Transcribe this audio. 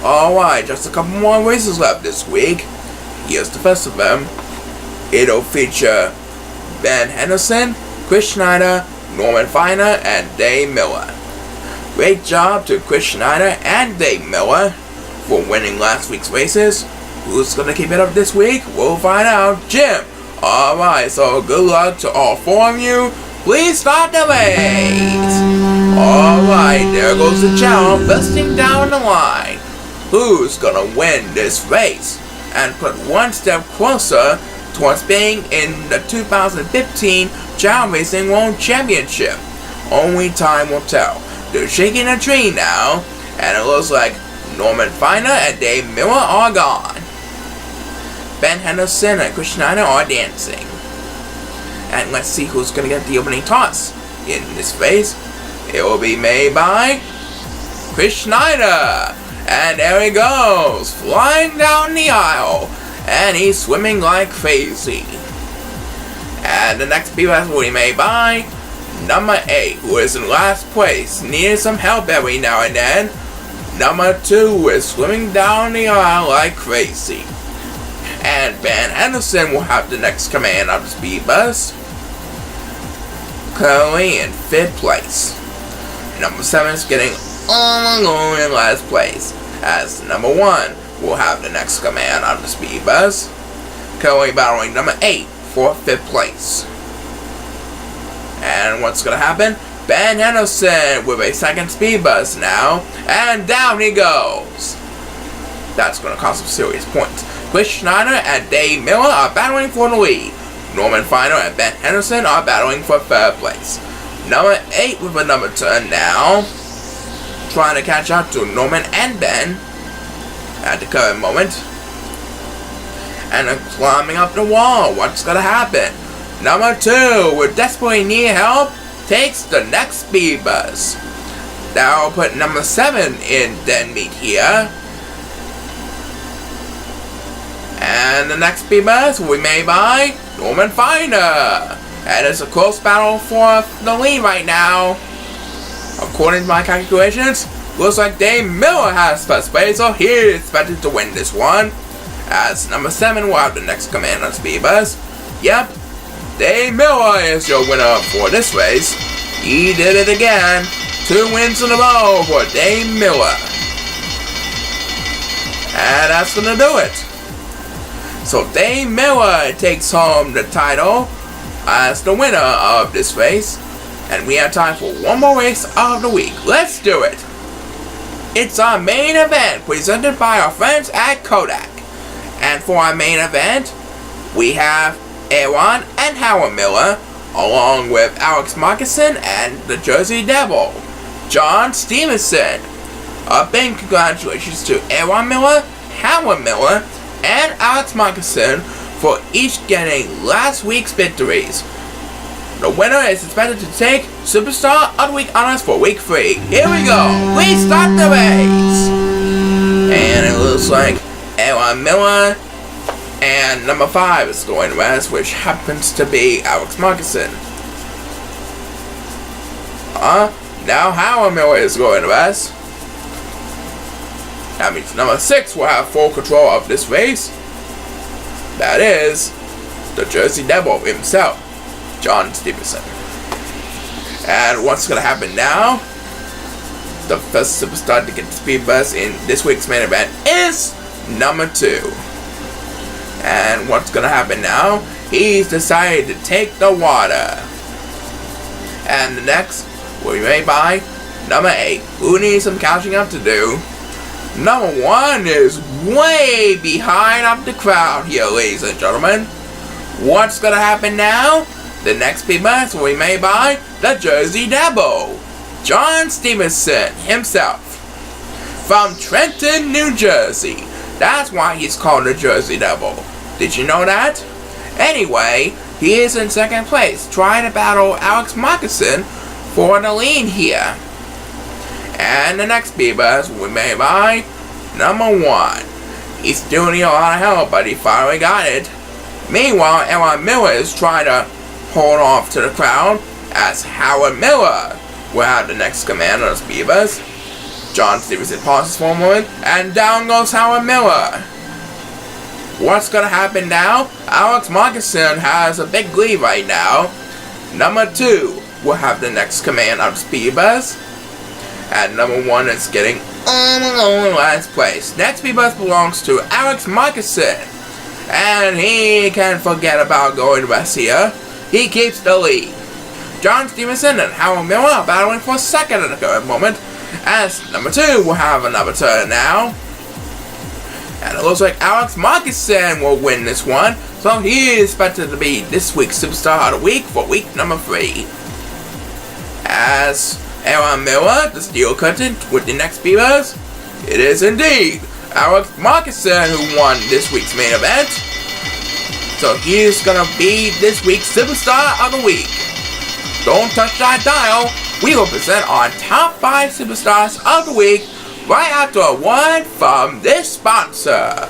Alright, just a couple more races left this week. Here's the first of them. It'll feature Ben Henderson, Chris Schneider, Norman Feiner, and Dave Miller. Great job to Chris Schneider and Dave Miller for winning last week's races. Who's gonna keep it up this week? We'll find out. Jim! Alright, so good luck to all four of you. Please start the race! Alright, there goes the Chao busting down the line. Who's gonna win this race and put one step closer towards being in the 2015 Chao Racing World Championship? Only time will tell. They're shaking a tree now, and it looks like Norman Feiner and Dave Miller are gone. Ben Henderson and Chris Schneider are dancing. And let's see who's gonna get the opening toss in this race. It will be made by Chris Schneider. And there he goes, flying down the aisle. And he's swimming like crazy. And the next BS will be made by number 8, who is in last place. Needed some help every now and then. Number 2 is swimming down the aisle like crazy. And Ben Henderson will have the next command of the speed bus. Currently in 5th place. Number 7 is getting all alone in last place. As number 1 will have the next command of the speed bus. Currently battling number 8 for 5th place. And what's gonna happen? Ben Henderson with a second speed bus now. And down he goes. That's gonna cost some serious points. Chris Schneider and Dave Miller are battling for the lead. Norman Feiner and Ben Henderson are battling for 3rd place. Number 8 with a number 10 now. Trying to catch up to Norman and Ben at the current moment. And they're climbing up the wall. What's gonna happen? Number 2, with desperately need help, takes the next speed bus. That'll put number 7 in dead meat here. And the next speed bus will be made by Norman Feiner. And it's a close battle for the lead right now. According to my calculations, looks like Dave Miller has first place, so he is expected to win this one. As number 7 will have the next command on speed bus. Yep, Dave Miller is your winner for this race. He did it again. 2 wins in a row for Dave Miller. And that's gonna do it. So Dave Miller takes home the title as the winner of this race. And we have time for one more race of the week. Let's do it. It's our main event presented by our friends at Kodak. And for our main event, we have Aaron and Howard Miller, along with Alex Marcuson and the Jersey Devil, John Stevenson. A big congratulations to Aaron Miller, Howard Miller, and Alex Marcuson for each getting last week's victories. The winner is expected to take Superstar of the Week honors for week 3. Here we go. Please start the race. And it looks like Aaron Miller and number 5 is going west, which happens to be Alex Marcuson. Now Howard Miller is going west. That means number 6 will have full control of this race. That is the Jersey Devil himself, John Stevenson. And what's going to happen now? The first superstar to get the speed bus in this week's main event is number 2. And what's going to happen now? He's decided to take the water. And the next will be made by number 8, who needs some catching up to do. Number 1 is way behind up the crowd here, ladies and gentlemen. What's going to happen now? The next speed bus will be made by the Jersey Devil, John Stevenson himself, from Trenton, New Jersey. That's why he's called the Jersey Devil. Did you know that? Anyway, he is in 2nd place, trying to battle Alex Marcuson for the lead here. And the next speed bus will be made by number 1. He's still needing a lot of help, but he finally got it. Meanwhile, Aaron Miller is trying to hold off to the crowd, as Howard Miller will have the next command on the speed bus. John Stevenson pauses for a moment, and down goes Howard Miller. What's gonna happen now? Alex Marcuson has a big lead right now. Number 2 will have the next command of Speedbuzz. And number 1 is getting last place. Next Speedbuzz belongs to Alex Marcuson. And he can forget about going to rest here. He keeps the lead. John Stevenson and Howard Miller are battling for second at the current moment, as number 2 will have another turn now. And it looks like Alex Marcuson will win this one, so he is expected to be this week's Superstar of the Week for week number 3. As Howard Miller, the steel curtain with the next Speedbuzz, it is indeed Alex Marcuson who won this week's main event. So he is gonna be this week's Superstar of the Week. Don't touch that dial. We will present our top 5 Superstars of the Week right after a word from this sponsor.